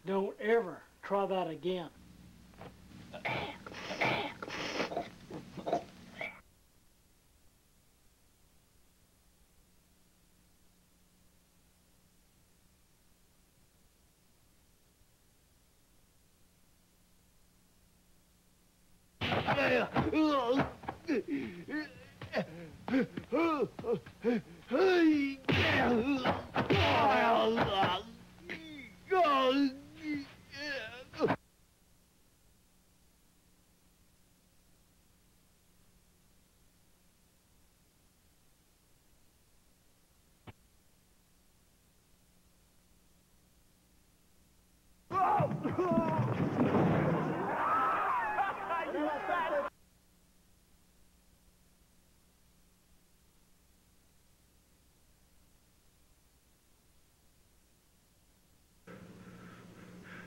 Don't ever try that again.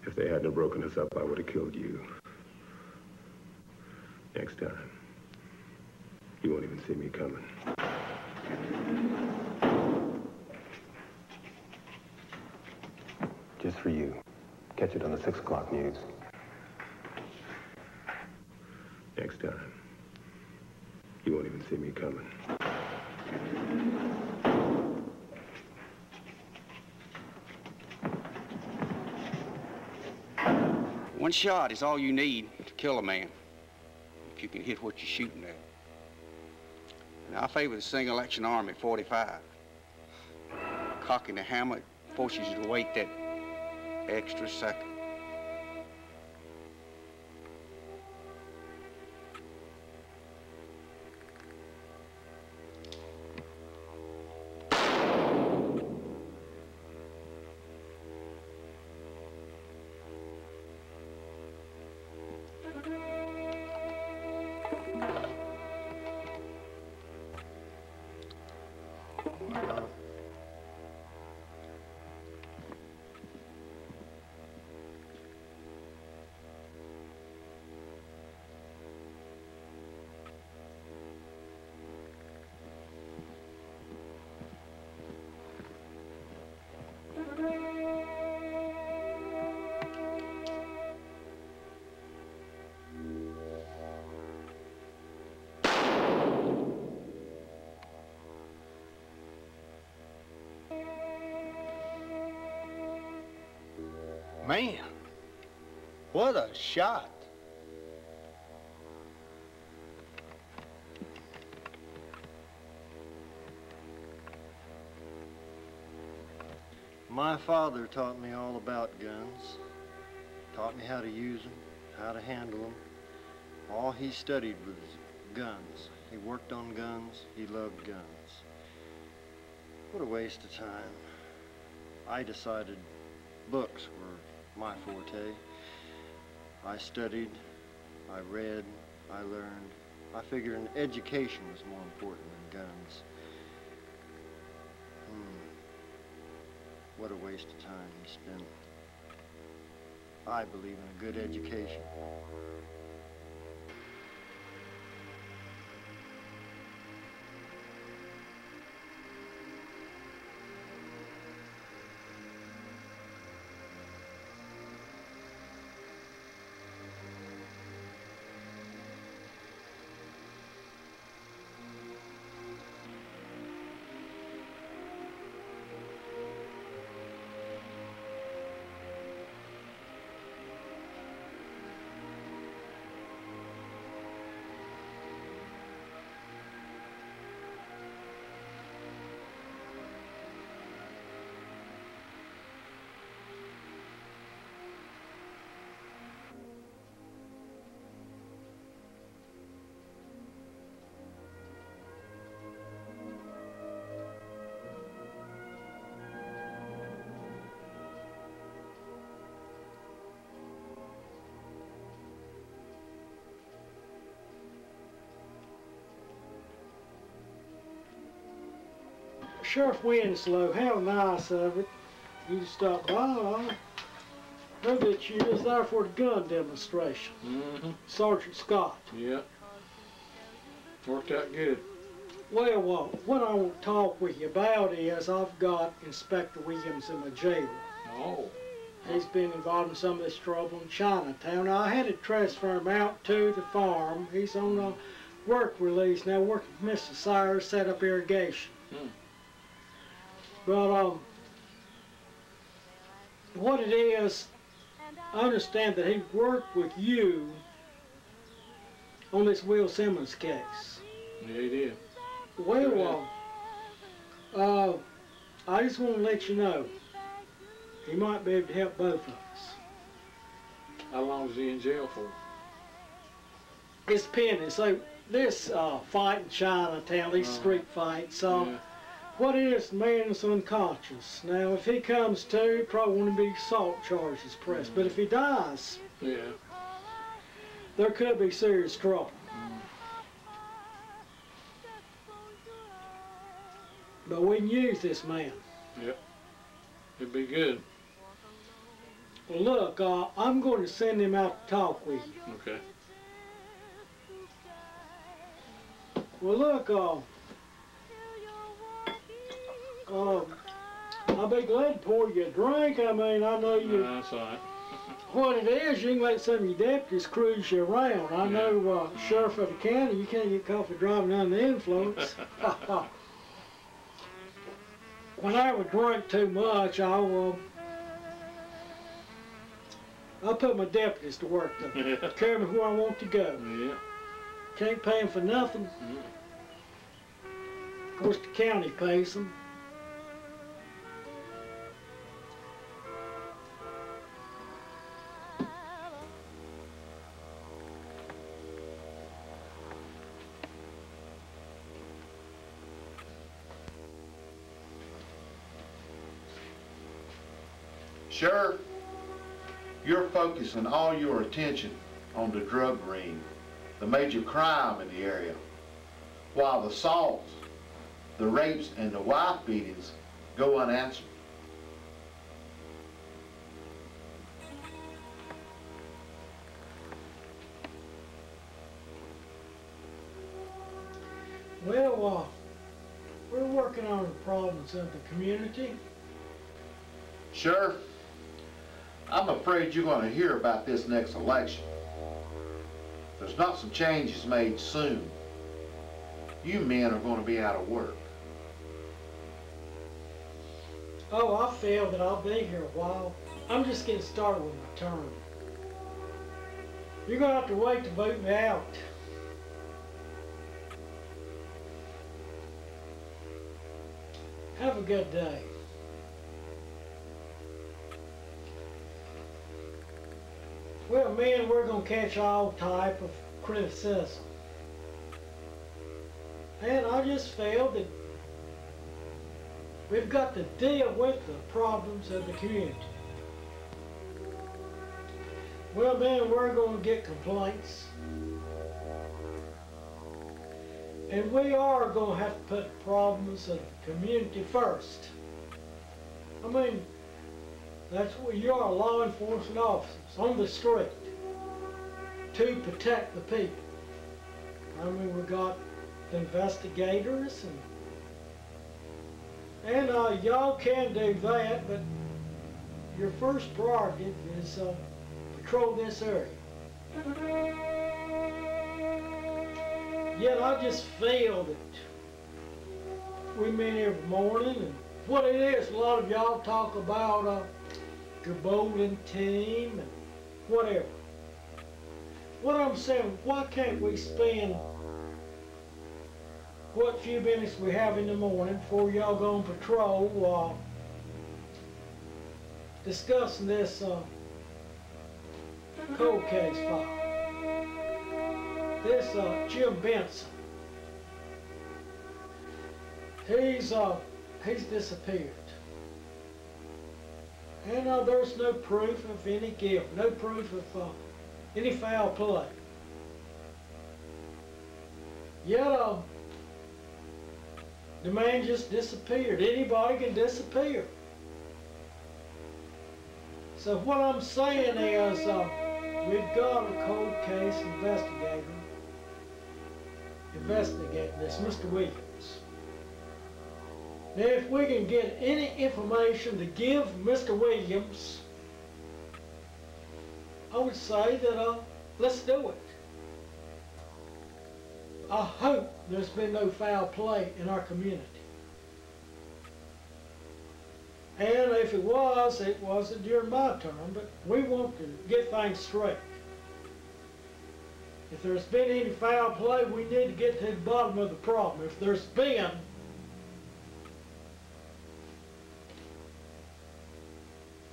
If they hadn't broken us up, I would have killed you. Next time, you won't even see me coming. Just for you. Catch it on the 6 o'clock news. Next time, you won't even see me coming. One shot is all you need to kill a man, if you can hit what you're shooting at. Now, I favor the single action arm at 45. Cocking the hammer forces you to wait that extra second. Man, what a shot. My father taught me all about guns, taught me how to use them, how to handle them. All he studied was guns. He worked on guns, he loved guns. What a waste of time. I decided books were my forte. I studied, I read, I learned. I figured an education was more important than guns. What a waste of time he spent. I believe in a good education. Sheriff Winslow, how nice of it. You stopped by. Heard that you was there for the gun demonstration. Mm-hmm. Sergeant Scott. Yeah. Worked out good. Well, what I want to talk with you about is I've got Inspector Williams in my jail. Oh. He's been involved in some of this trouble in Chinatown. Now, I had to transfer him out to the farm. He's on a work release now, working for Mr. Cyrus, set up irrigation. But what it is, I understand that he worked with you on this Will Simmons case. Yeah, he did. Well, I just want to let you know, he might be able to help both of us. How long is he in jail for? It's pending. So this fight in Chinatown, these street fights, what it is, the man is unconscious. Now, if he comes to, probably won't be assault charges pressed. But if he dies, there could be serious trouble. But we can use this man. Yep. It'd be good. Well, look, I'm going to send him out to talk with you. Okay. Well, look, I'll be glad to pour you a drink. I mean, I know you. No, that's all right. What it is, you can let some of your deputies cruise you around. I know, Sheriff of the county, you can't get caught for driving under the influence. When I would drink too much, I'll put my deputies to work to carry me where I want to go. Yeah. Can't pay them for nothing. Of course, the county pays them. Sheriff, you're focusing all your attention on the drug ring, the major crime in the area, while the assaults, the rapes, and the wife beatings go unanswered. Well, we're working on the problems of the community. Sheriff, I'm afraid you're going to hear about this next election. There's not some changes made soon. You men are going to be out of work. Oh, I feel that I'll be here a while. I'm just getting started with my term. You're going to have to wait to vote me out. Have a good day. Well, men, we're going to catch all type of criticism. And I just feel that we've got to deal with the problems of the community. Well, man, we're going to get complaints. And we are going to have to put the problems of the community first. I mean, that's what you are, law enforcement officers on the street to protect the people. I mean, we got the investigators and y'all can do that, but your first priority is patrol this area. Yet I just feel that we meet every morning, and what it is, a lot of y'all talk about your bowling team and whatever. What I'm saying, why can't we spend what few minutes we have in the morning before y'all go on patrol discussing this cold case file? This Jim Benson, he's disappeared. And there's no proof of any guilt, no proof of any foul play. Yet the man just disappeared. Anybody can disappear. So what I'm saying is we've got a cold case investigating this, Mr. Williams. If we can get any information to give Mr. Williams, I would say that let's do it. I hope there's been no foul play in our community. And if it wasn't during my term, but we want to get things straight. If there's been any foul play, we need to get to the bottom of the problem. If there's been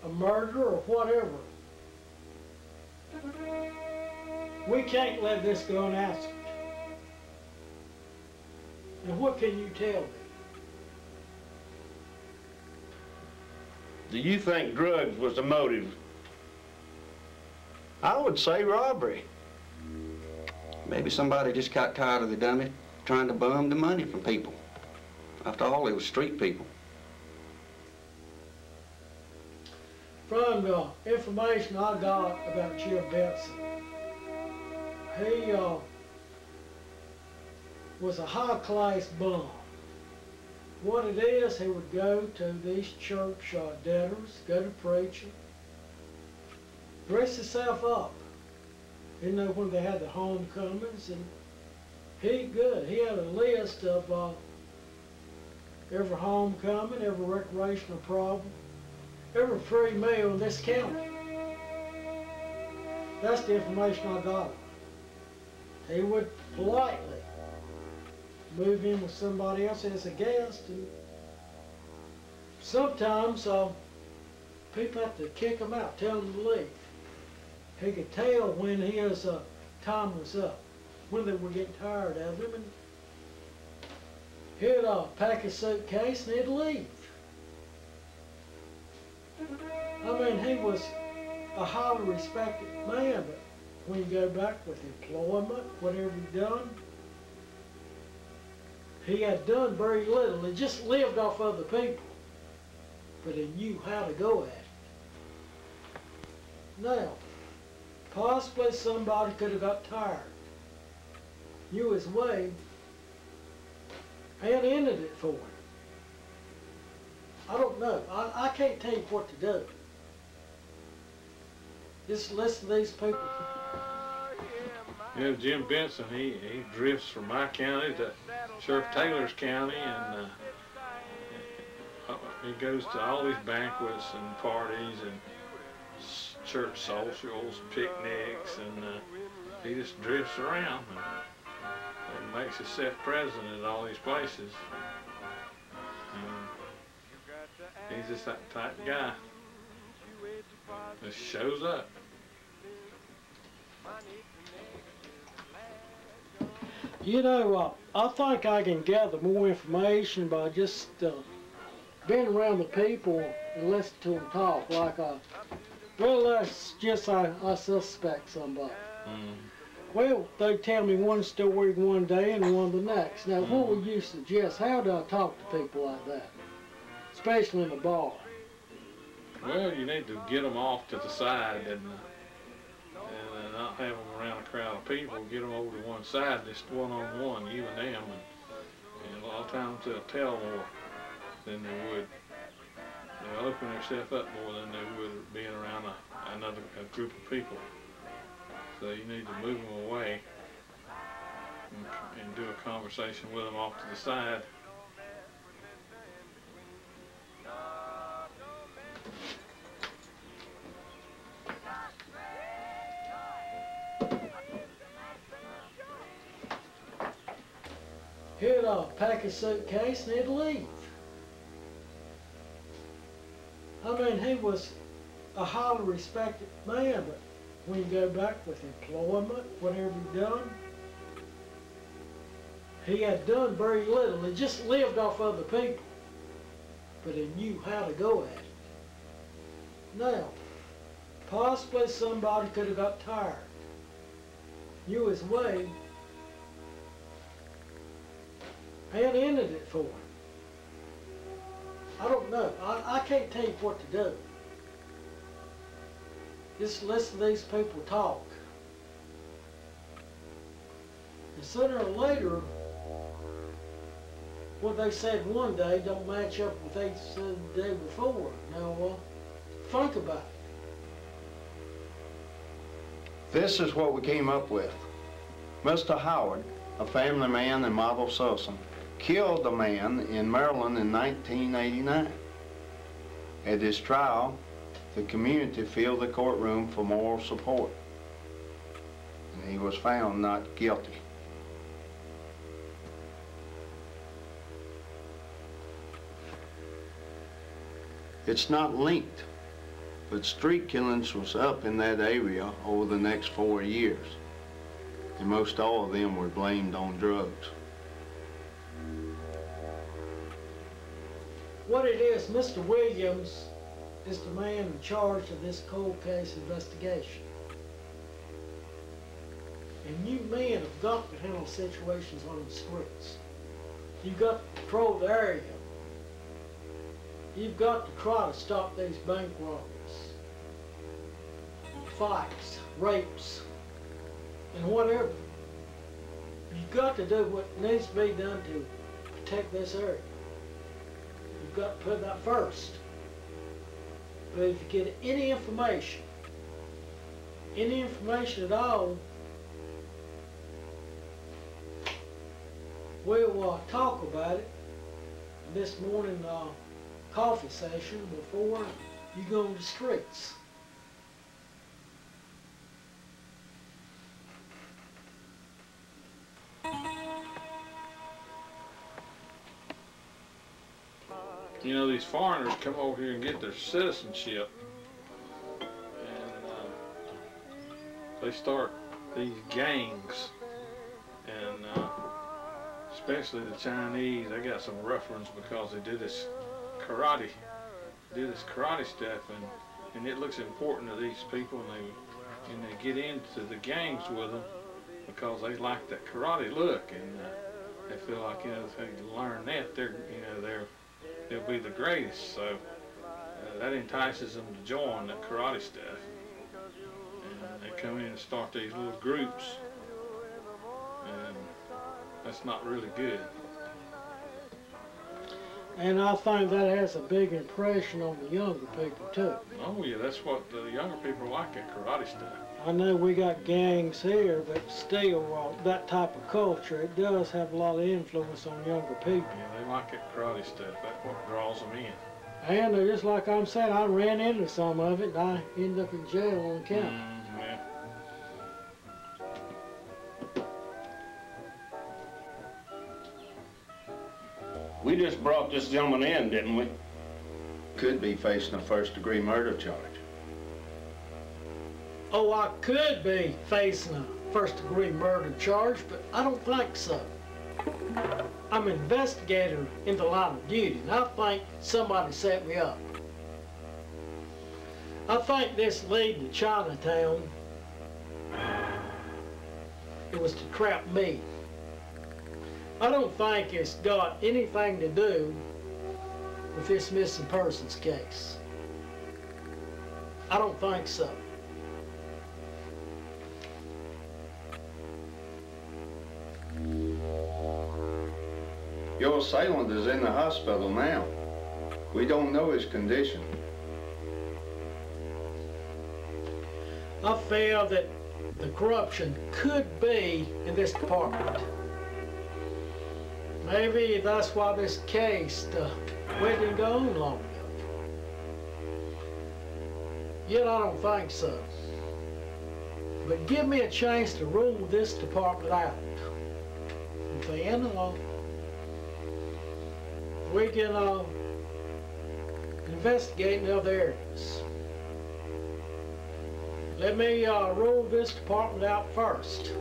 a murder or whatever, we can't let this go unanswered. And what can you tell me? Do you think drugs was the motive? I would say robbery. Maybe somebody just got tired of the dummy trying to bum the money from people. After all, they were street people. From the information I got about Jim Benson, he was a high-class bum. What it is, he would go to these church debtors, go to preaching, dress himself up. You know, when they had the homecomings, and he had a list of every homecoming, every recreational problem, every free meal in this county. That's the information I got. He would politely move in with somebody else as a guest, and sometimes people have to kick him out, tell him to leave. He could tell when his time was up, when they were getting tired of him, and he'd pack his suitcase and he'd leave. I mean, he was a highly respected man, but when you go back with employment, whatever he'd done, he had done very little. He just lived off other people, but he knew how to go at it. Now, possibly somebody could have got tired, knew his way, and ended it for him. I don't know. I can't tell you what to do. Just listen to these people. Yeah, Jim Benson, he drifts from my county to Sheriff Taylor's county, and he goes to all these banquets and parties and church socials, picnics, and he just drifts around and makes himself present at all these places. And he's just that type of guy. Just shows up. You know, I think I can gather more information by just being around the people and listening to them talk. Like, well, that's just I suspect somebody. Well, they tell me one story one day and one the next. Now, what would you suggest? How do I talk to people like that, especially in a bar? Well, you need to get them off to the side and not have them around a crowd of people. Get them over to one side, just one-on-one, you and them. And a lot of times they'll tell more than they would. They'll open themselves up more than they would being around a group of people. So you need to move them away and do a conversation with them off to the side. He'd pack his suitcase and he'd leave. I mean, he was a highly respected man, but when you go back with employment, whatever he'd done, he had done very little. He just lived off other people, but he knew how to go at it. Now, possibly somebody could have got tired, knew his way, and ended it for him. I don't know. I can't tell you what to do. Just listen to these people talk. And sooner or later, what they said one day don't match up with what they said the day before. Now, think about it. This is what we came up with. Mr. Howard, a family man in model citizen, killed a man in Maryland in 1989. At his trial, the community filled the courtroom for moral support, and he was found not guilty. It's not linked, but street killings was up in that area over the next 4 years, and most all of them were blamed on drugs. What it is, Mr. Williams is the man in charge of this cold case investigation. And you men have got to handle situations on the streets. You've got to patrol the area. You've got to try to stop these bank robberies, fights, rapes, and whatever. You've got to do what needs to be done to protect this area. You've got to put that first. But if you get any information at all, we'll talk about it this morning coffee session before you go on the streets. You know, these foreigners come over here and get their citizenship, and they start these gangs, and especially the Chinese, they got some rough ones because they do this karate stuff, and it looks important to these people, and they get into the gangs with them because they like that karate look, and they feel like, you know, if they learn that, they'll be the greatest. So that entices them to join that karate stuff, and they come in and start these little groups, and that's not really good. And I think that has a big impression on the younger people too. Oh yeah, that's what the younger people like, that karate stuff. I know we got gangs here, but still, that type of culture, it does have a lot of influence on younger people. Yeah, they like that karate stuff. That's what draws them in. And just like I'm saying, I ran into some of it, and I ended up in jail on account. Yeah. We just brought this gentleman in, didn't we? Could be facing a first-degree murder charge. Oh, I could be facing a first-degree murder charge, but I don't think so. I'm an investigator in the line of duty, and I think somebody set me up. I think this lead to Chinatown, it was to trap me. I don't think it's got anything to do with this missing persons case. I don't think so. Your assailant is in the hospital now. We don't know his condition. I feel that the corruption could be in this department. Maybe that's why this case didn't go on long enough. Yet I don't think so. But give me a chance to rule this department out. And then we can investigate in other areas. Let me rule this department out first.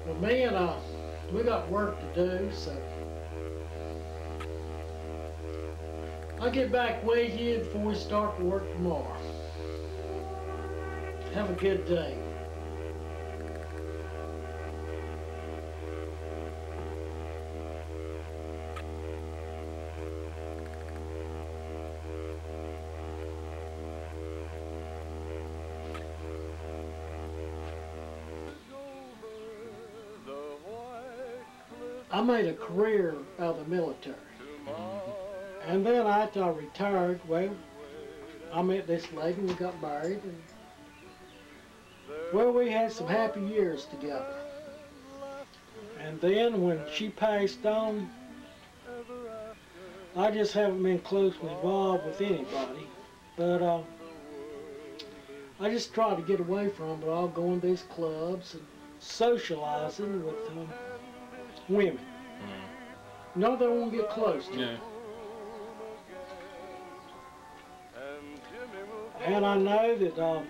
Well, me and we got work to do, so I'll get back with you before we start to work tomorrow. Have a good day. I made a career out of the military. And then after I retired, well, I met this lady and we got married. And, well, we had some happy years together. And then when she passed on, I just haven't been closely involved with anybody. But I just try to get away from it all, going to these clubs and socializing with women. No, they won't get close to me. And I know that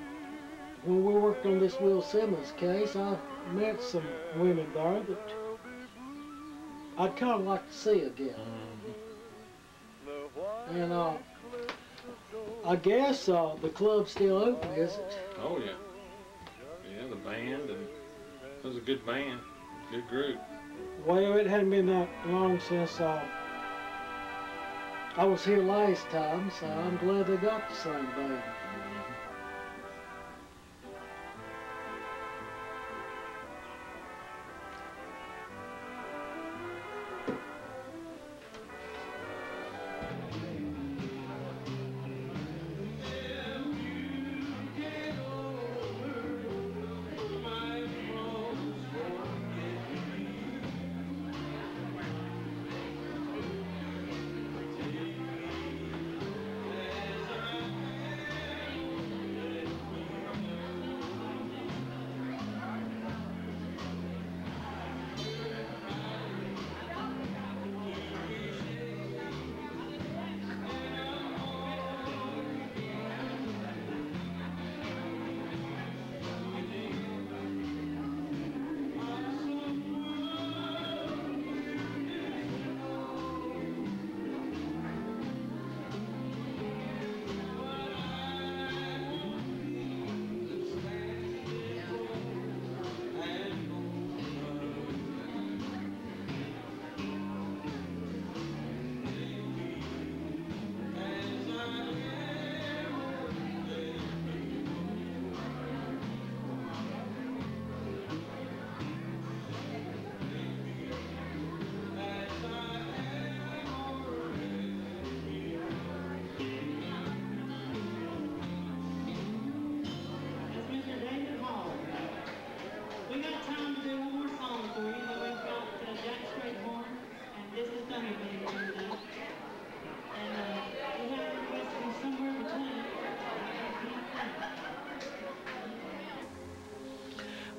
when we worked on this Will Simmons case, I met some women there that I'd kind of like to see again. And I guess the club's still open, is it? Oh yeah. Yeah, the band, and it was a good band, good group. Well, it hadn't been that long since I was here last time, so I'm glad they got the same band.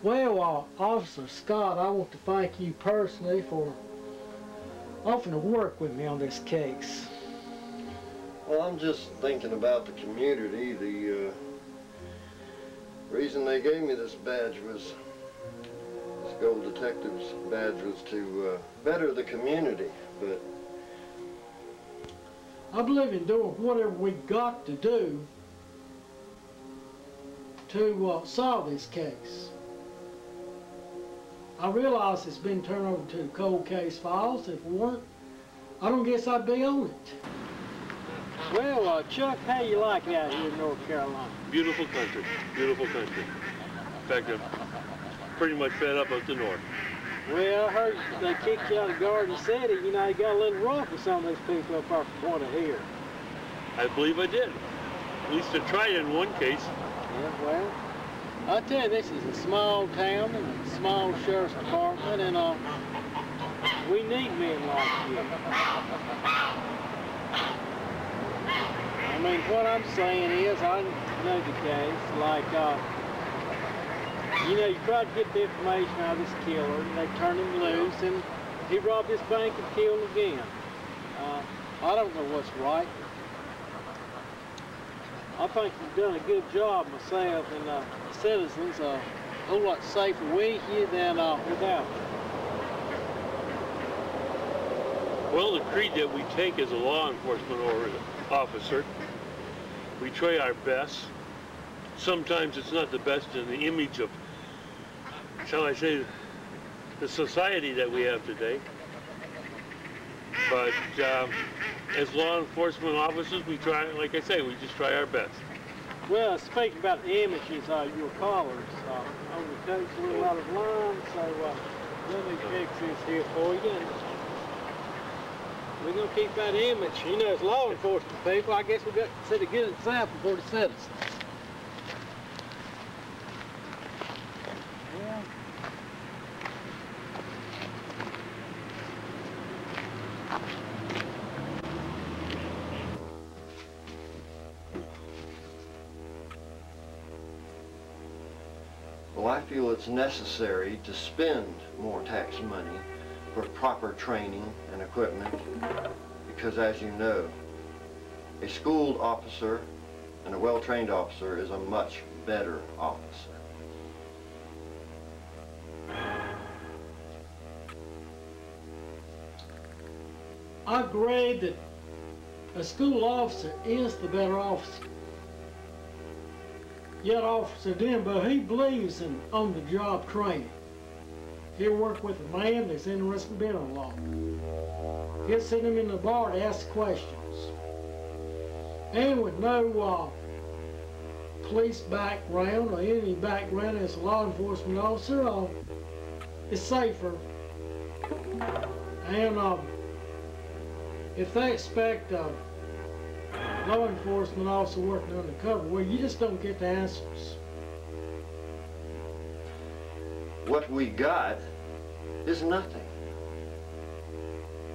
Well, Officer Scott, I want to thank you personally for offering to work with me on this case. Well, I'm just thinking about the community. The reason they gave me this badge was, this Gold Detective's badge was to better the community, but I believe in doing whatever we got to do to solve this case. I realize it's been turned over to the cold case files. If it weren't, I don't guess I'd be on it. Well, Chuck, how you like it out here in North Carolina? Beautiful country, beautiful country. In fact, I'm pretty much fed up up the north. Well, I heard they kicked you out of Garden City. You know, you got a little rough with some of these people up there from what I hear. I believe I did. At least I tried in one case. Yeah, well, I tell you, this is a small town and a small sheriff's department, and we need men like you. I mean, what I'm saying is, I know the case, like, you know, you try to get the information out of this killer, and they turn him loose, and he robbed this bank and killed again. I don't know what's right. I think you've done a good job myself, and the citizens are a whole lot safer with you than without you. Well, the creed that we take as a law enforcement officer, we try our best. Sometimes it's not the best in the image of, shall I say, the society that we have today. But as law enforcement officers, we try, like I say, we just try our best. Well, speaking about the images, your callers, on the coach a little out of line, so let me fix this here for you. And we're going to keep that image. You know, as law enforcement people, I guess we've got to set a good example for the citizens. Yeah. Well, I feel it's necessary to spend more tax money for proper training and equipment because, as you know, a schooled officer and a well-trained officer is a much better officer. I agree that a school officer is the better officer. Yet Officer Denbo, he believes in on-the-job training. He'll work with a man that's interested in being a law. He'll send him in the bar to ask questions. And with no police background or any background as a law enforcement officer, it's safer. And if they expect a law enforcement officer working undercover, well, you just don't get the answers. What we got is nothing.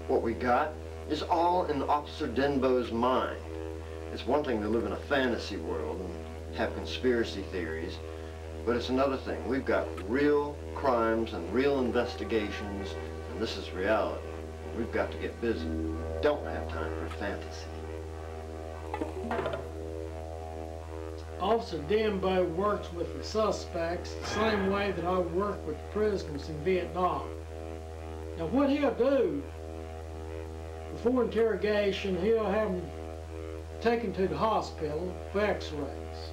What we got is all in Officer Denbo's mind. It's one thing to live in a fantasy world and have conspiracy theories, but it's another thing. We've got real crimes and real investigations, and this is reality. We've got to get busy. Don't have time for fantasy. Officer Denbo works with the suspects the same way that I work with prisoners in Vietnam. Now what he'll do, before interrogation, he'll have them taken to the hospital for x-rays.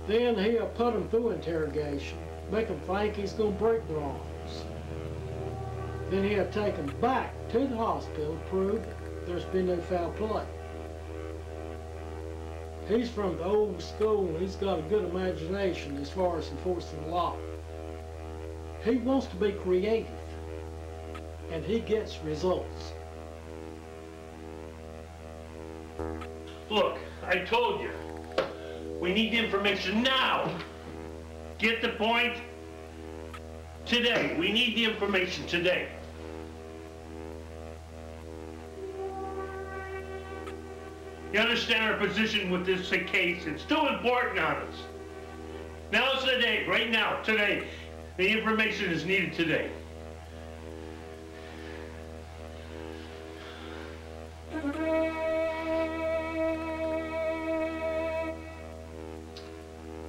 Then he'll put them through interrogation, make them think he's going to break their arms. Then he'll take them back to the hospital to prove there's been no foul play. He's from the old school and he's got a good imagination as far as enforcing the law. He wants to be creative and he gets results. Look, I told you, we need information now. Get the point? Today, we need the information today. You understand our position with this case? It's too important on us. Now's the day, right now, today. The information is needed today.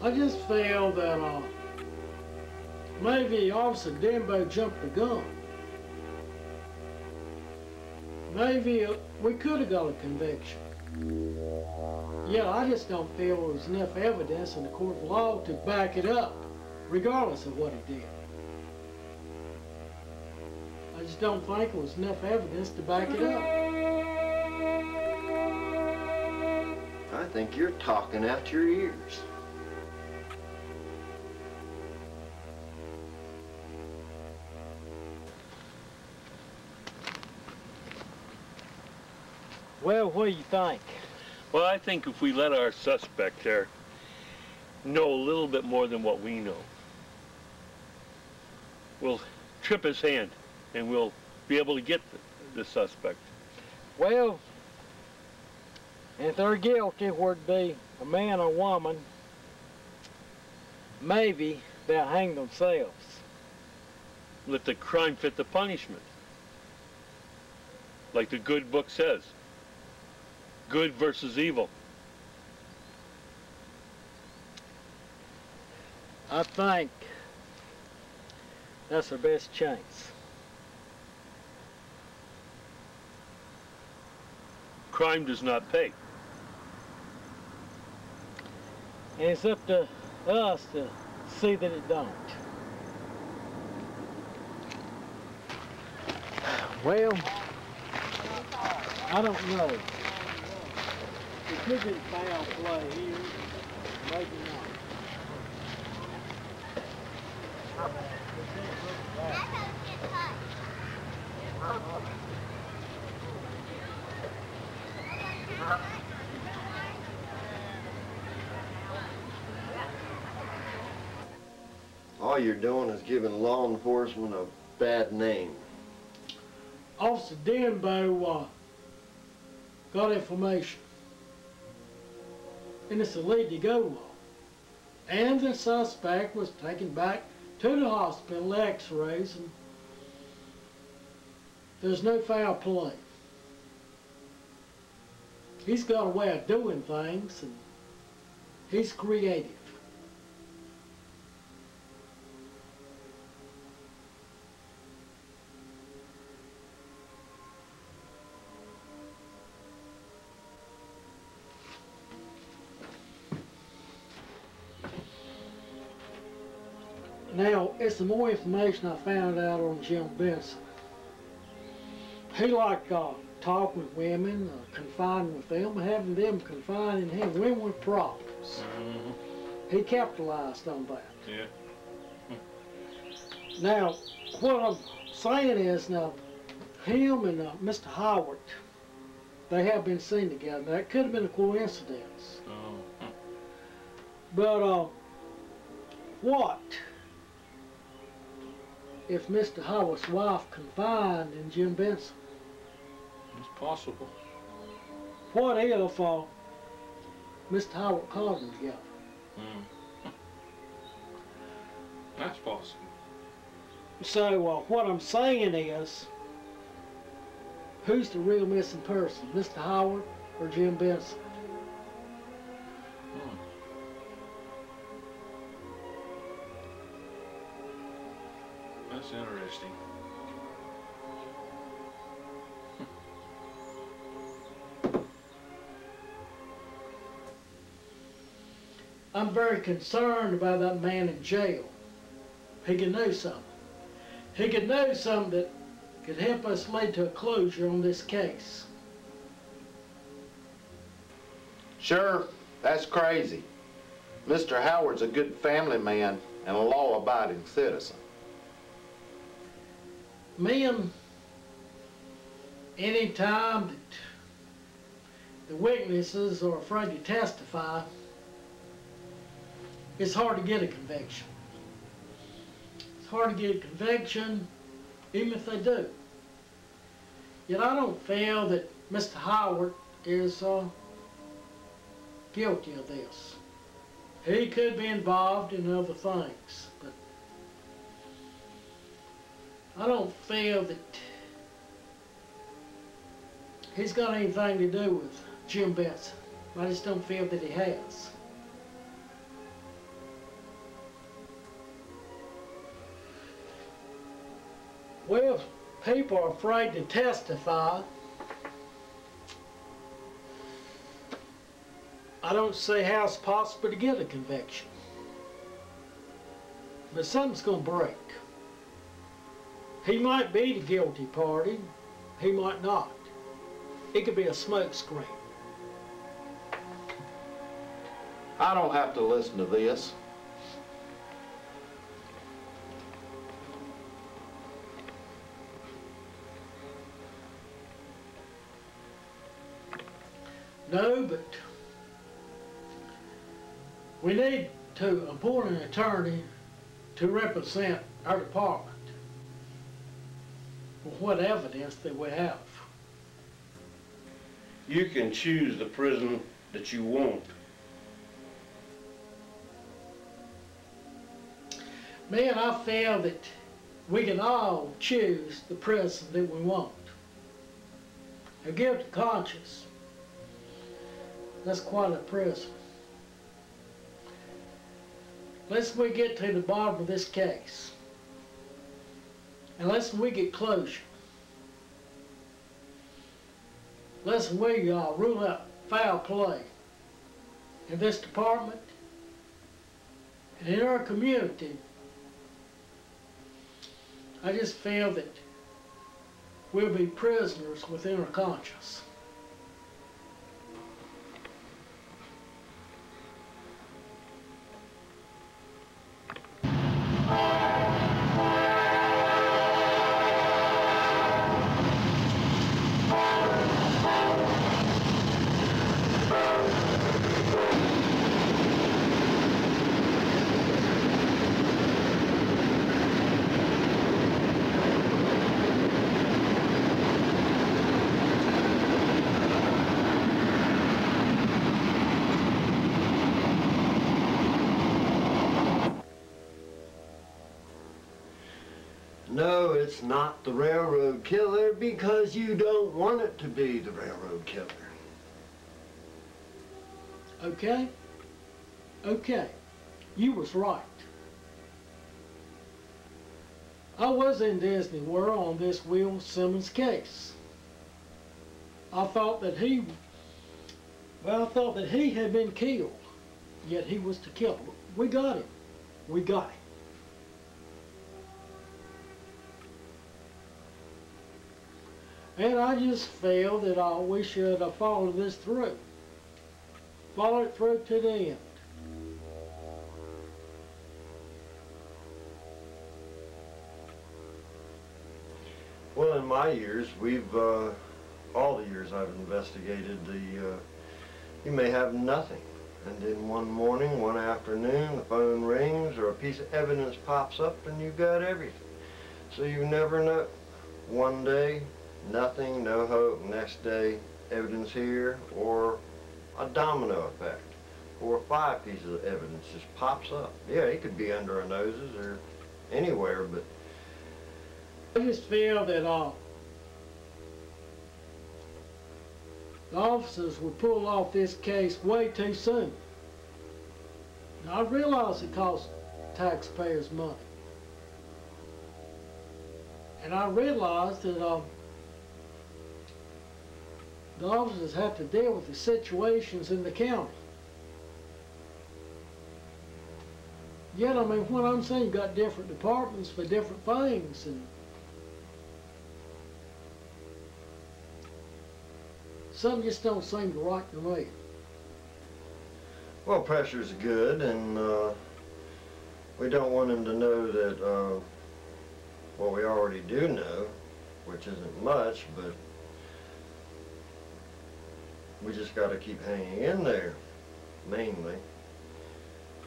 I just feel that maybe Officer Denbo jumped the gun. Maybe we could have got a conviction. Yeah, I just don't feel there's enough evidence in the court of law to back it up, regardless of what he did. I just don't think there was enough evidence to back it up. I think you're talking out your ears. Well, what do you think? Well, I think if we let our suspect there know a little bit more than what we know, we'll trip his hand and we'll be able to get the suspect. Well, if they're guilty, whether it be a man or woman, maybe they'll hang themselves. Let the crime fit the punishment. Like the good book says. Good versus evil. I think that's our best chance. Crime does not pay. And it's up to us to see that it don't. Well, I don't know. It could be foul play here, maybe not. All you're doing is giving law enforcement a bad name. Officer Denbo got information, and it's a lead to go law. And the suspect was taken back to the hospital, x-rays, and there's no foul play. He's got a way of doing things, and he's creative. Now, it's some more information I found out on Jim Benson. He liked talking with women, confining with them, having them confining him, women with problems. He capitalized on that. Yeah. Now, what I'm saying is, now, him and Mr. Howard, they have been seen together. Now, it could have been a coincidence. But what if Mr. Howard's wife confined in Jim Benson? It's possible. What if Mr. Howard called them together? That's possible. So what I'm saying is, who's the real missing person, Mr. Howard or Jim Benson? That's interesting. I'm very concerned about that man in jail. He could know something. He could know something that could help us lead to a closure on this case. Sure, that's crazy. Mr. Howard's a good family man and a law-abiding citizen. Men, any time that the witnesses are afraid to testify, it's hard to get a conviction. It's hard to get a conviction, even if they do. Yet I don't feel that Mr. Howard is guilty of this. He could be involved in other things, but I don't feel that he's got anything to do with Jim Benson. I just don't feel that he has. Well, if people are afraid to testify, I don't see how it's possible to get a conviction. But something's going to break. He might be the guilty party, he might not. It could be a smoke screen. I don't have to listen to this. No, but we need to appoint an attorney to represent our department for what evidence that we have. You can choose the prison that you want. Me and I feel that we can all choose the prison that we want. A guilty conscience, that's quite a prison. Unless we get to the bottom of this case, unless we get closure, unless we rule out foul play in this department and in our community, I just feel that we'll be prisoners within our conscience. it's not the railroad killer because you don't want it to be the railroad killer. Okay? Okay. You was right. I was in Disney World on this Will Simmons case. I thought that he had been killed, yet he was the killer. We got him. We got him. And I just feel that we should follow this through. Follow it through to the end. Well, in my years, all the years I've investigated, you may have nothing. And then one morning, one afternoon, the phone rings or a piece of evidence pops up and you've got everything. So you never know. One day, nothing, no hope. Next day, evidence here, or a domino effect, or 5 pieces of evidence just pops up. Yeah, it could be under our noses or anywhere, but I just feel that the officers would pull off this case way too soon. Now, I realize it costs taxpayers money. And I realize that the officers have to deal with the situations in the county. Yet, I mean, what I'm saying, you've got different departments for different things. And some just don't seem right to me. well, pressure's good, and we don't want them to know that what we already do know, which isn't much, but we just got to keep hanging in there, mainly.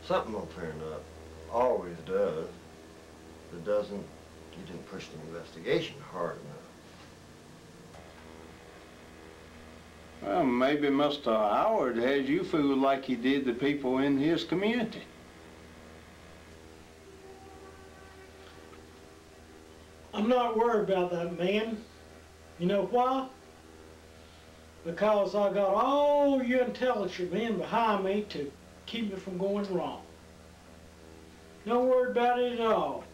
Something will turn up, always does. If it doesn't, you didn't push the investigation hard enough. Well, maybe Mr. Howard has you fooled like he did the people in his community. I'm not worried about that man. You know why? Because I got all you intelligent men behind me to keep me from going wrong. Don't worry about it at all.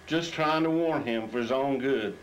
Just trying to warn him for his own good.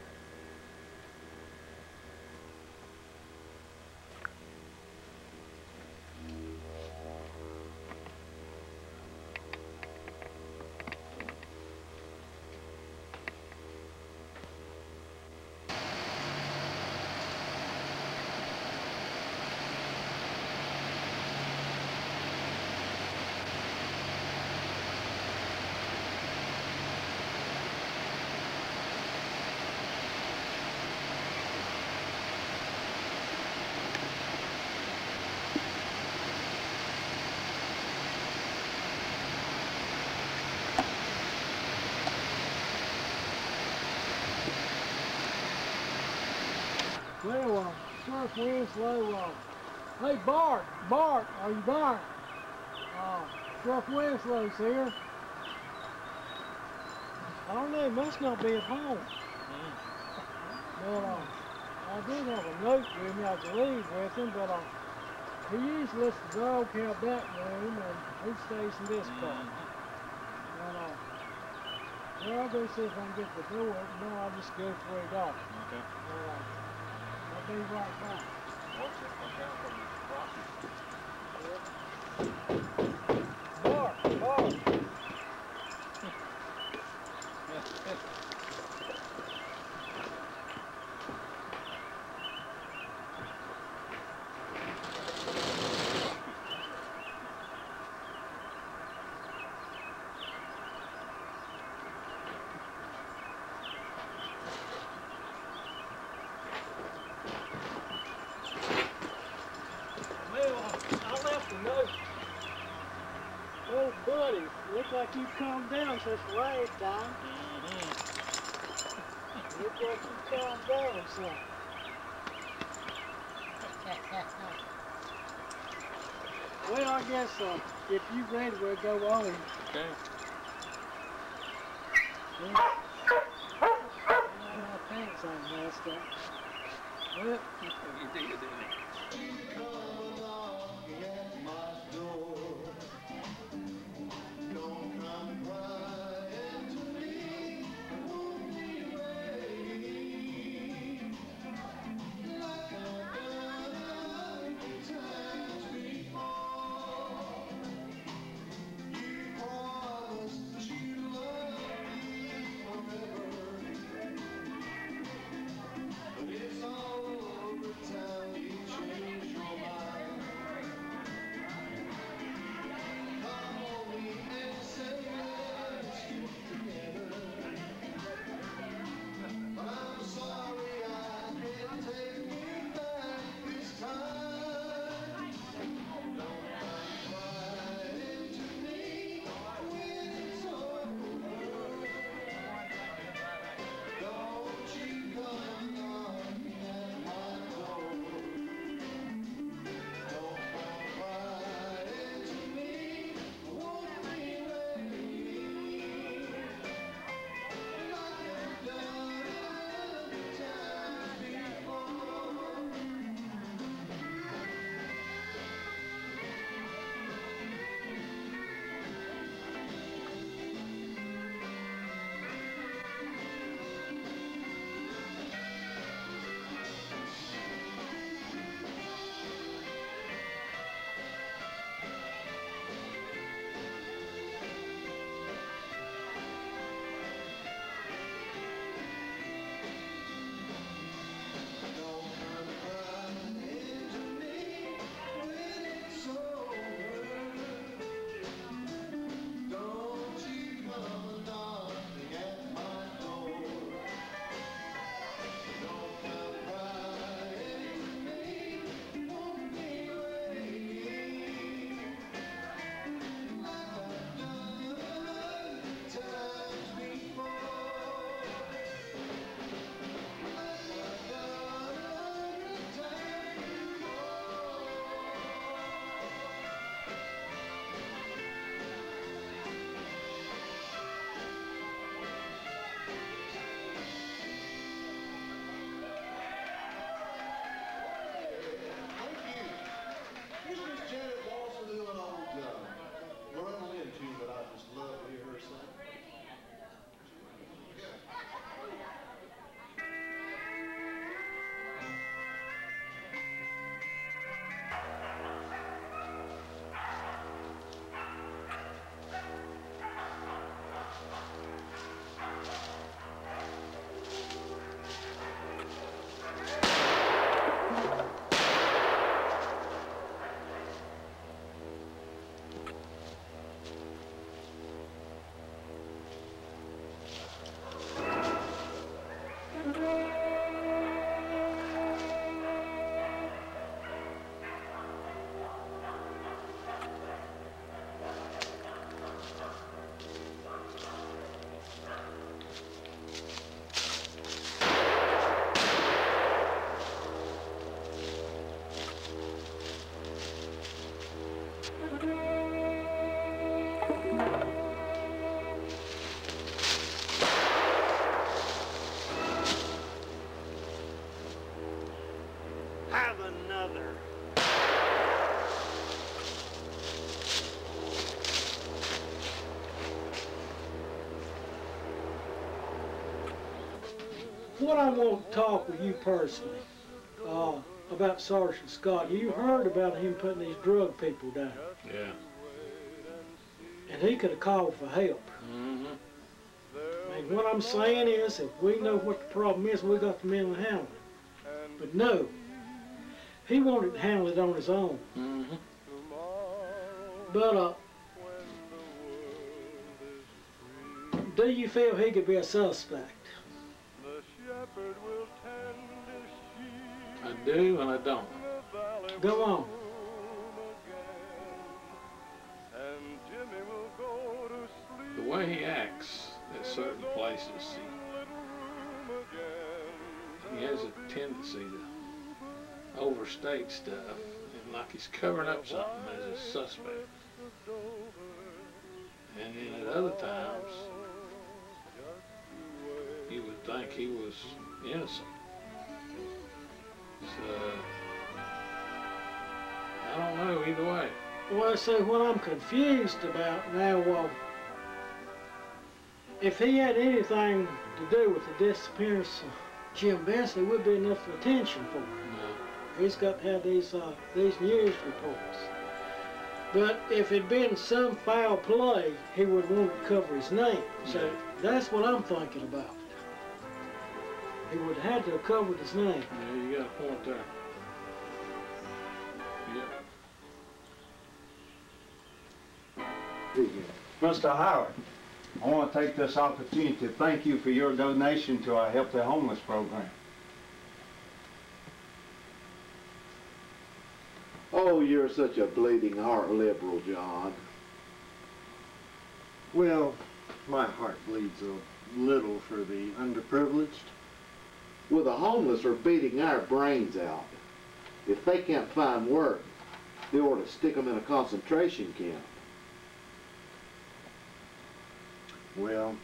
Well, Sheriff Winslow, hey Bart, are you there? Sheriff Winslow's here. I don't know, he must not be at home. But I did have a note with me, I believe, with him, but he usually lets the dog have that room, and he stays in this part. And well, I'll go see if I can get the door open. No, I'll just go through it off. Okay. I'll be right back. Bart. Oh, buddy, looks like you've calmed down since the last time. Looks like you've calmed down some. Well, I guess if you're ready, we'll go on. Okay. Yeah. My pants on messed up. Well, You did, didn't you? Have another. What I want to talk with you personally about Sergeant Scott. You heard about him putting these drug people down. Yeah. And he could have called for help. Mm-hmm. I mean, what I'm saying is, if we know what the problem is, we got the men to handle it. But no, he wanted to handle it on his own. Mm-hmm. But do you feel he could be a suspect? I do and I don't. Go on. The way he acts at certain places, he has a tendency to overstate stuff, and like he's covering up something as a suspect. And then at other times, you would think he was innocent. So, I don't know either way. Well, see, what I'm confused about now, if he had anything to do with the disappearance of Jim Benson, there would be enough attention for him. No. He's got to have these news reports. But if it'd been some foul play, he would want to cover his name. So Yeah. that's what I'm thinking about. He would have had to have covered his name. Yeah, you got a point there. Yeah. Mr. Howard, I want to take this opportunity to thank you for your donation to our Help the Homeless program. Oh, you're such a bleeding heart liberal, John. Well, my heart bleeds a little for the underprivileged. Well, the homeless are beating our brains out. If they can't find work, they ought to stick them in a concentration camp. Well,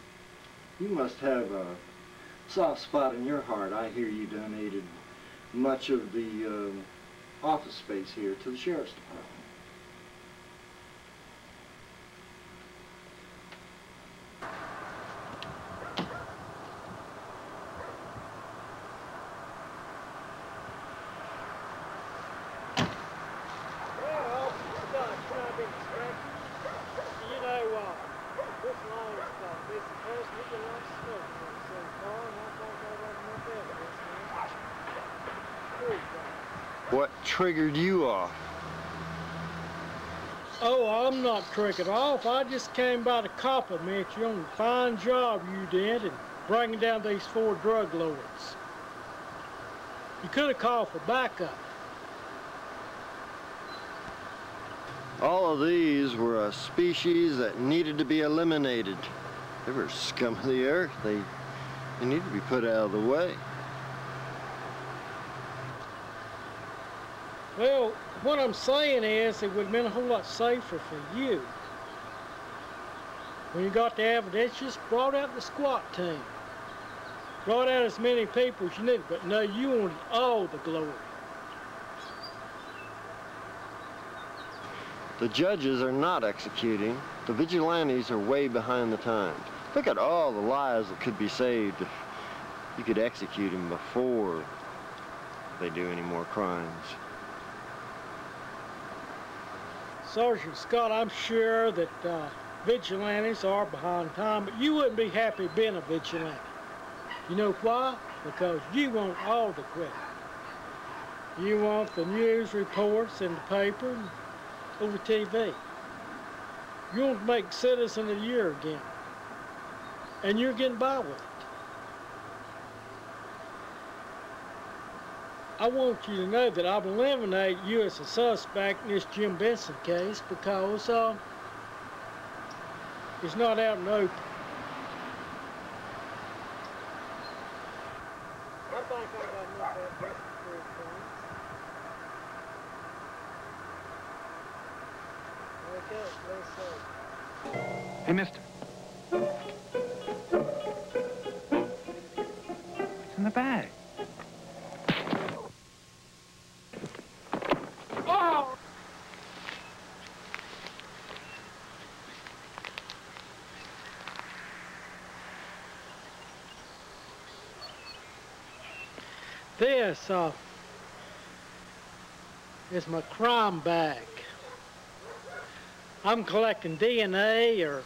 you must have a soft spot in your heart. I hear you donated much of the office space here to the Sheriff's Department. What triggered you off? Oh, I'm not tricking off. I just came by to compliment you on the fine job you did in bringing down these 4 drug lords. You could have called for backup. All of these were a species that needed to be eliminated. They were scum of the earth. They need to be put out of the way. Well, what I'm saying is it would have been a whole lot safer for you. When you got the evidence, just brought out the SWAT team. Brought out as many people as you needed, but no, you wanted all the glory. The judges are not executing. The vigilantes are way behind the times. Look at all the lives that could be saved if you could execute them before they do any more crimes. Sergeant Scott, I'm sure that vigilantes are behind time, but you wouldn't be happy being a vigilante. You know why? Because you want all the credit. You want the news reports in the paper and over TV. You want to make Citizen of the Year again. And you're getting by with it. I want you to know that I've eliminated you as a suspect in this Jim Benson case because it's not out in the open. I think I got enough evidence to prove things. Okay, let's Hey, mister. What's in the bag? Oh! This is my crime bag. I'm collecting DNA or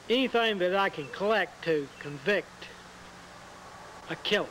anything that I can collect to convict a killer.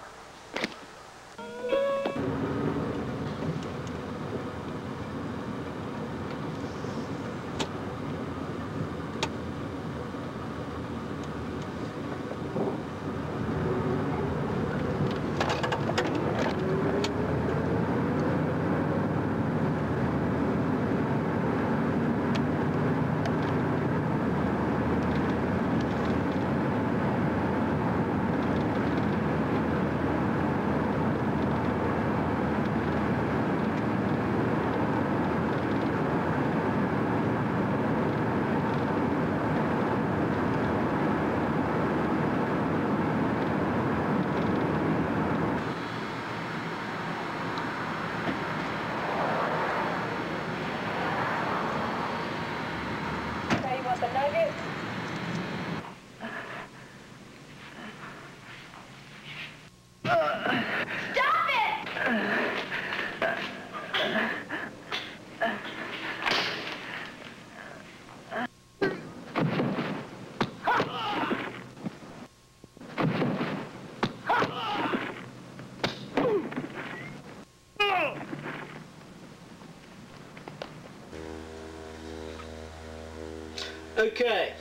Okay,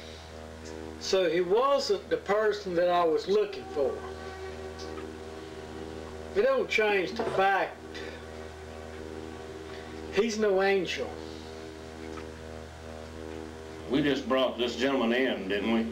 so he wasn't the person that I was looking for. It don't change the fact he's no angel. We just brought this gentleman in, didn't we?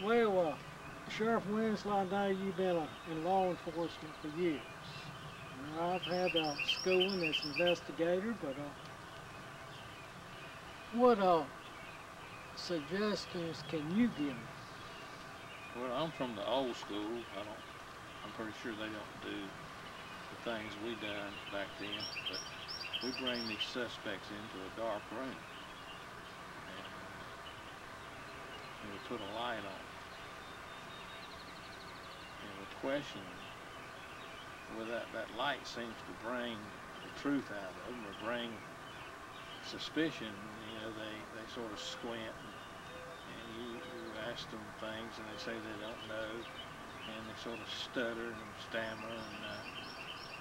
Well, Sheriff Winslow, I know you've been in law enforcement for years. I've had schooling as investigator, but what suggestions can you give me? Well, I'm from the old school. I'm pretty sure they don't do the things we done back then, but we bring these suspects into a dark room and we put a light on. And we question them. Well, that light seems to bring the truth out of them, or bring suspicion. You know, they sort of squint, and you ask them things, and they say they don't know, and they sort of stutter and stammer, and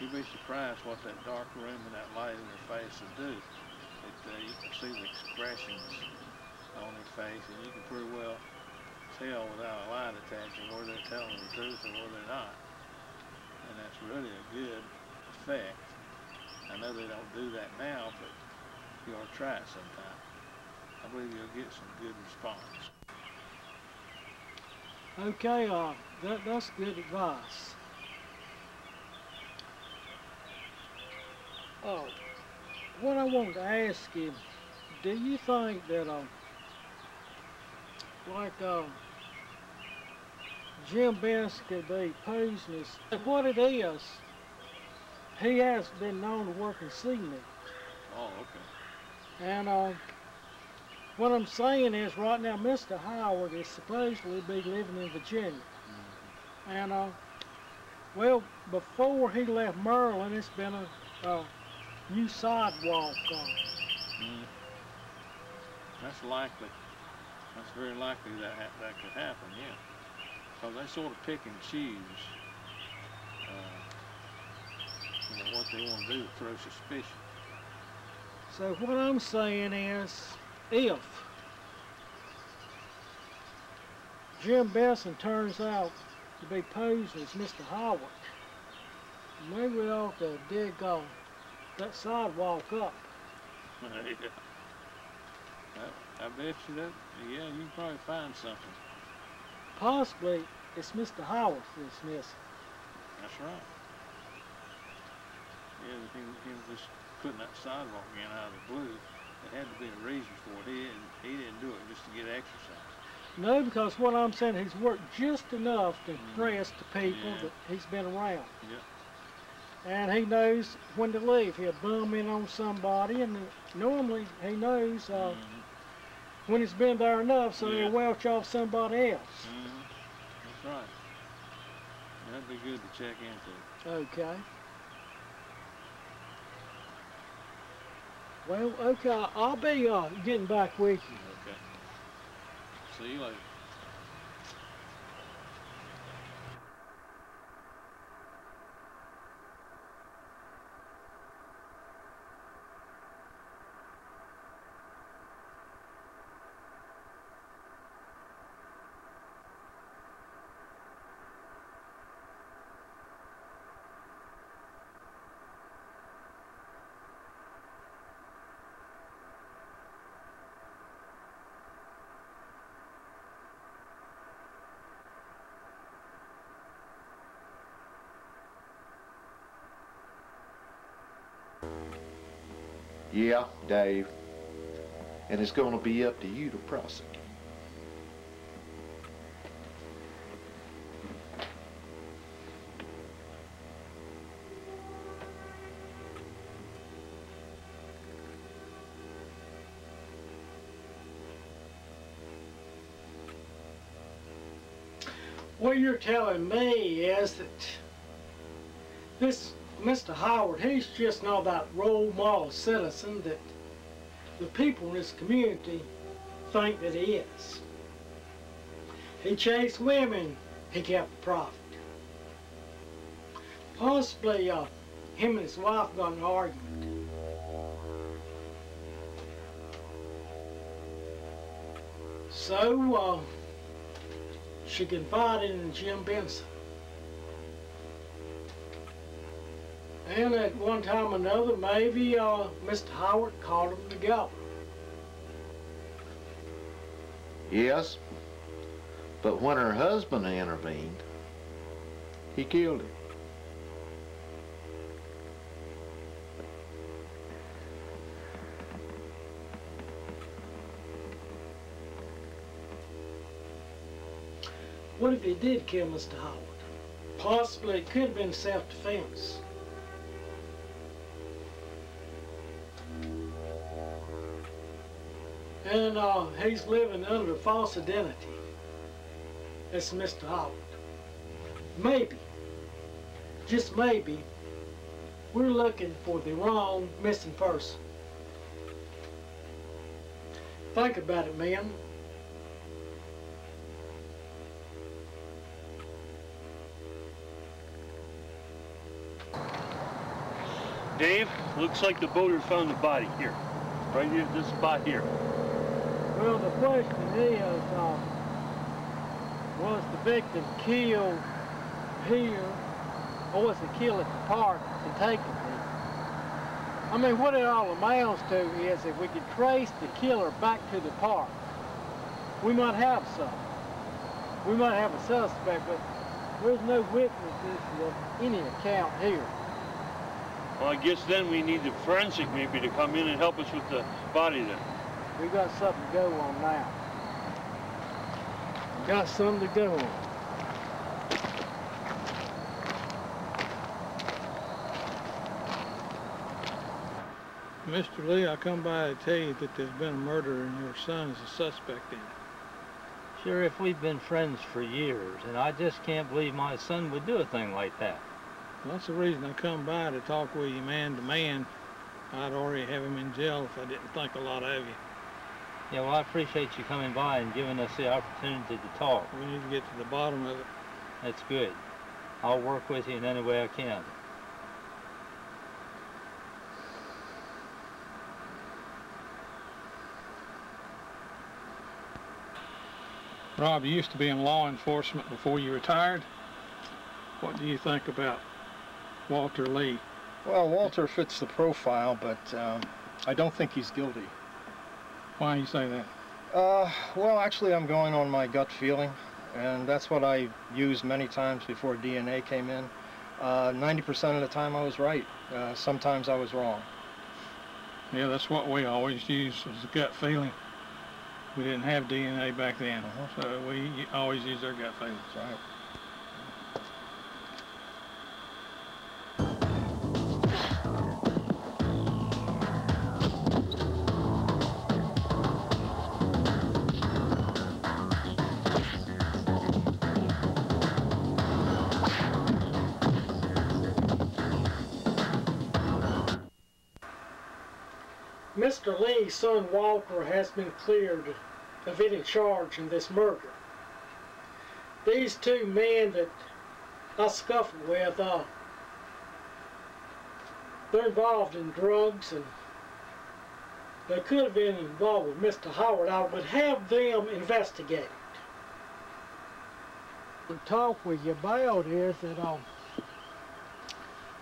you'd be surprised what that dark room and that light in their face will do. You can see the expressions on their face, and you can pretty well tell without a lie detector whether they're telling the truth or whether they're not. And that's really a good effect. I know they don't do that now, but you ought to try it sometime. I believe you'll get some good response. Okay, that's good advice. What I wanted to ask you, do you think that Jim Best could be posing as what it is? He has been known to work in cement. Oh, okay. And what I'm saying is, right now, Mr. Howard is supposedly be living in Virginia. Mm-hmm. And well, before he left Maryland, it's been a new sidewalk. That's likely. That's very likely that could happen, yeah. Because they sort of pick and choose, what they want to do to throw suspicion. So what I'm saying is, if Jim Besson turns out to be posing as Mr. Howard, maybe we ought to dig that sidewalk up. Yeah. I bet you that, yeah, you can probably find something. Possibly it's Mr. Howard that's missing. That's right. Yeah, he was just putting that sidewalk in out of the blue. There had to be a reason for it. He didn't do it just to get exercise. No, because what I'm saying, he's worked just enough to impress the people that he's been around. Yeah. And he knows when to leave. He'll bum in on somebody, and normally he knows when he's been there enough, so he'll welch off somebody else. That's right. That'd be good to check into. Okay. Well, okay, I'll be getting back with you. Okay. See you later. Yeah, Dave. And it's going to be up to you to prosecute. What you're telling me is that this Mr. Howard, he's just not that role model citizen that the people in this community think that he is. He chased women, he kept the profit. Possibly him and his wife got in an argument. So she confided in Jim Benson. And at one time or another, maybe Mr. Howard called them together. Yes, but when her husband intervened, he killed him. What if he did kill Mr. Howard? Possibly it could have been self-defense. And he's living under a false identity. It's Mr. Howard. Maybe, just maybe, we're looking for the wrong missing person. Think about it, man. Dave, looks like the boater found the body here. Right here, this spot here. Well, the question is, was the victim killed here, or was he killed at the park and taken here? I mean, what it all amounts to is if we could trace the killer back to the park, we might have something. We might have a suspect, but there's no witnesses of any account here. Well, I guess then we need the forensic maybe to come in and help us with the body then. We got something to go on now. We got something to go on. Mr. Lee, I come by to tell you that there's been a murder and your son is a suspect in it. Sure, if we've been friends for years, and I just can't believe my son would do a thing like that. Well, that's the reason I come by to talk with you man to man. I'd already have him in jail if I didn't think a lot of you. Yeah, well, I appreciate you coming by and giving us the opportunity to talk. We need to get to the bottom of it. That's good. I'll work with you in any way I can. Rob, you used to be in law enforcement before you retired. What do you think about Walter Lee? Well, Walter fits the profile, but I don't think he's guilty. Why do you say that? Well, actually, I'm going on my gut feeling, and that's what I used many times before DNA came in. 90% of the time I was right. Sometimes I was wrong. Yeah, that's what we always used, was the gut feeling. We didn't have DNA back then, so we always used our gut feelings. Right. Mr. Lee's son Walker has been cleared of any charge in this murder. These two men that I scuffled with, they're involved in drugs, and they could have been involved with Mr. Howard. I would have them investigated. The talk with you about is that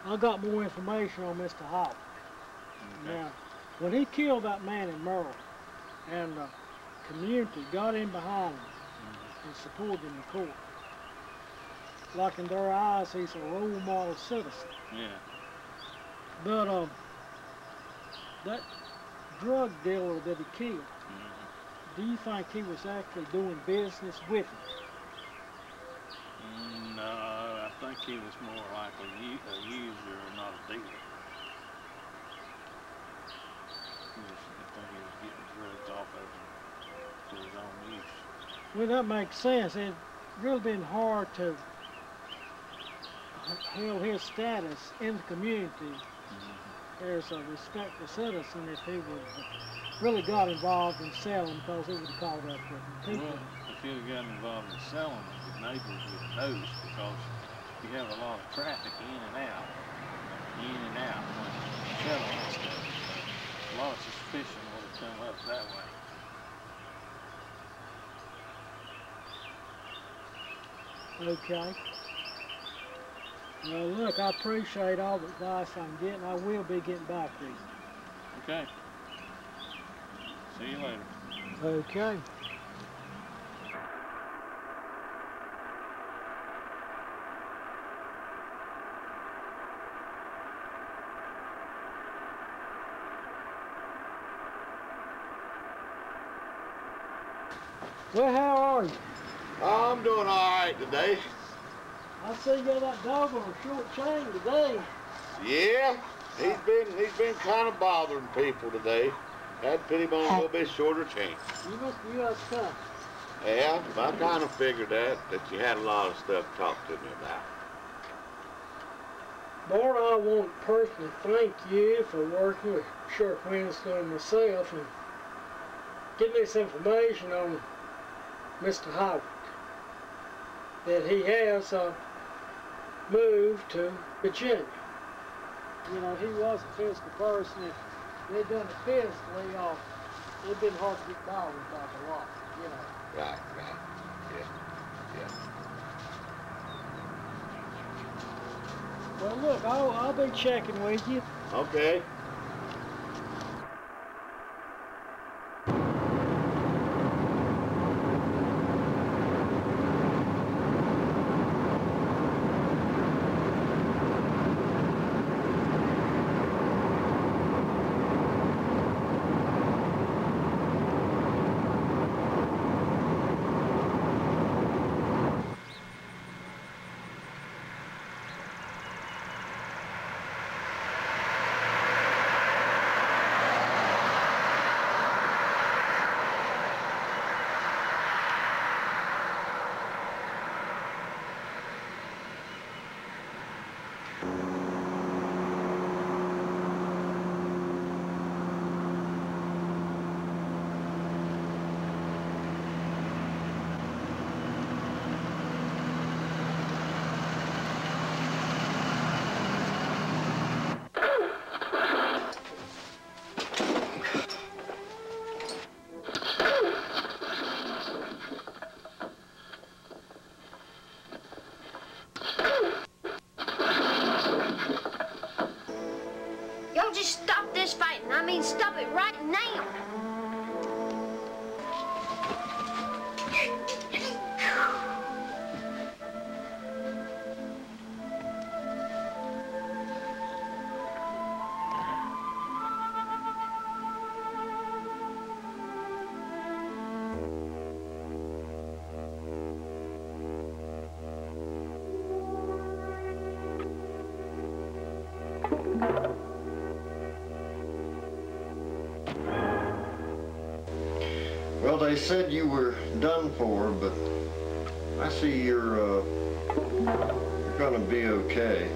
I got more information on Mr. Howard. Okay. Now, when he killed that man in Merle, and the community got in behind him and supported him in court, like in their eyes, he's a role model citizen. Yeah. But that drug dealer that he killed, do you think he was actually doing business with him? No, I think he was more likely a user, not a dealer. I think he was getting drugs off of him for his own use. Well, that makes sense. really been hard to hold his status in the community as a respectful citizen if he would really got involved in selling, because it would have caught up with people. Well, if he'd have gotten involved in selling, the neighbors would have noticed, because you have a lot of traffic in and out when you're selling and stuff. A lot of suspicion would have come up that way. Okay. Well, look, I appreciate all the advice I'm getting. I will be getting back to you. Okay. See you later. Okay. Well, how are you? Oh, I'm doing all right today. I see you got that dog on a short chain today. Yeah, he's been kind of bothering people today. Had to put him on a little bit shorter chain. You must be U.S. Cup. Yeah, I kind of figured that you had a lot of stuff to talk to me about. Bart, I want to personally thank you for working with Sheriff Winslow and myself and getting this information on Mr. Howard, that he has moved to Virginia. You know, he was a physical person. If they'd done it physically, it'd been hard to get by with like a lot, you know. Right, yeah. Well, look, I'll be checking with you. Okay. Just stop this fighting. I mean, stop it right now. Well, they said you were done for, but I see you're gonna be okay.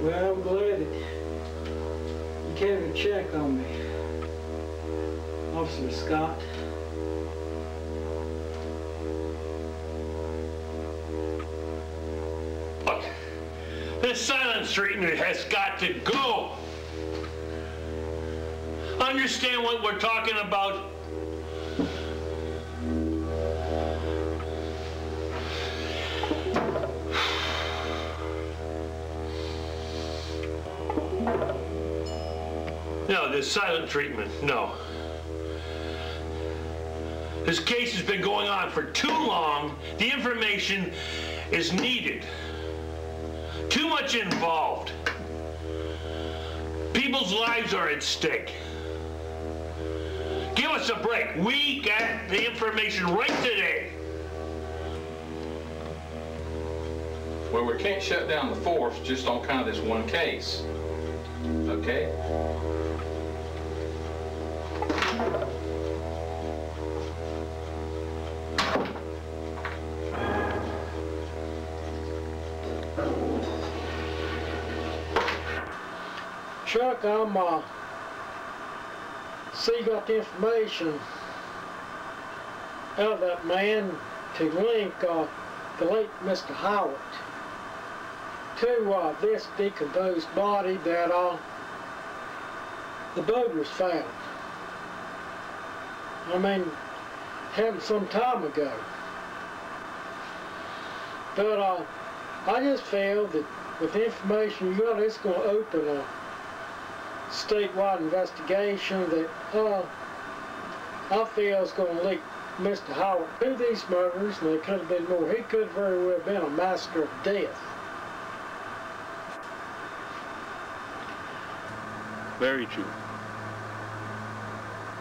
Well, I'm glad that you came to check on me, Officer Scott. Look, this silent treatment has got to go. Understand what we're talking about? No, this silent treatment, no. This case has been going on for too long. The information is needed. Too much involved. People's lives are at stake. Give us a break. We got the information right today. Well, we can't shut down the force just on kind of this one case. Okay. Chuck, see you got the information out of that man to link the late Mr. Howard to this decomposed body that the boaters found. I mean, happened some time ago. But I just feel that with the information you got, it's going to open a statewide investigation that I feel is going to link Mr. Howard to these murders, and there could have been more. He could very well have been a master of death. Very true.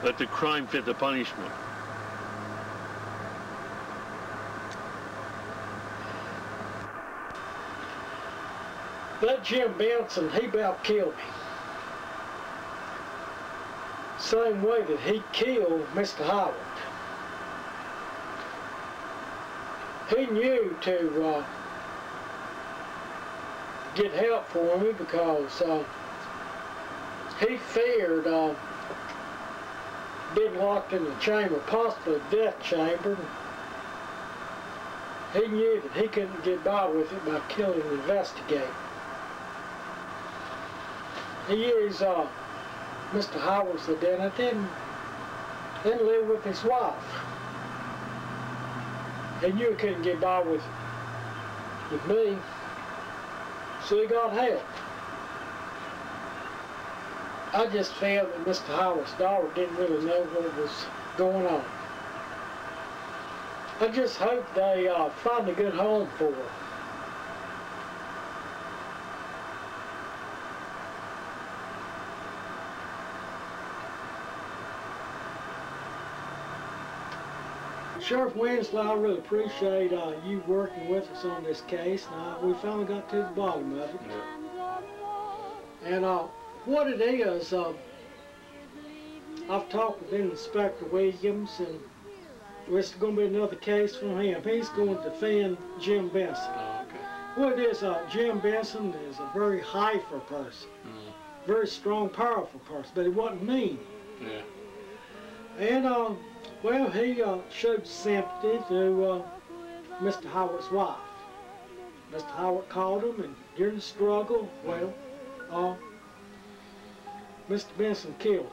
Let the crime fit the punishment. That Jim Benson, he about killed me. Same way that he killed Mr. Howard. He knew to get help for me because he feared being locked in the chamber, possibly a death chamber. He knew that he couldn't get by with it by killing the investigator. He used Mr. Howard's identity and lived with his wife. He knew he couldn't get by with me, so he got help. I just felt that Mr. Howard's daughter didn't really know what was going on. I just hope they find a good home for her. Sheriff Winslow, I really appreciate you working with us on this case. We finally got to the bottom of it. Yeah. And what it is, I've talked with Inspector Williams, and it's going to be another case from him. He's going to defend Jim Benson. Oh, okay. What it is, Jim Benson is a very hyper person, very strong, powerful person, but he wasn't mean. Yeah. And well, he showed sympathy to Mr. Howard's wife. Mr. Howard called him, and during the struggle, well, Mr. Benson killed him.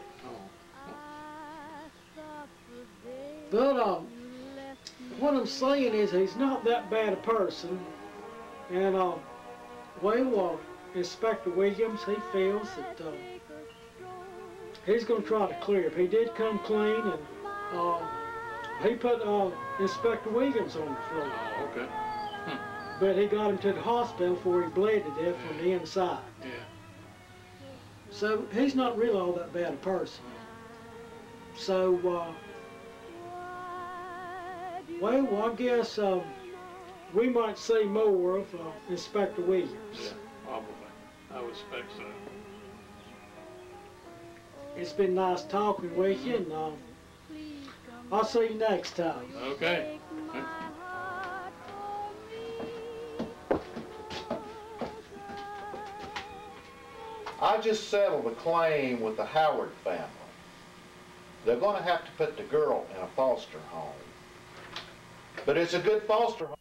But what I'm saying is he's not that bad a person. And, well, Inspector Williams, he feels that he's going to try to clear him. He did come clean, and he put Inspector Williams on the floor. Oh, okay. But he got him to the hospital before he bled to death from the inside. Yeah. So he's not really all that bad a person. So, well, I guess we might see more of Inspector Williams. Yeah, probably. I would expect so. It's been nice talking with you, and I'll see you next time. Okay. I just settled a claim with the Howard family. They're going to have to put the girl in a foster home. But it's a good foster home.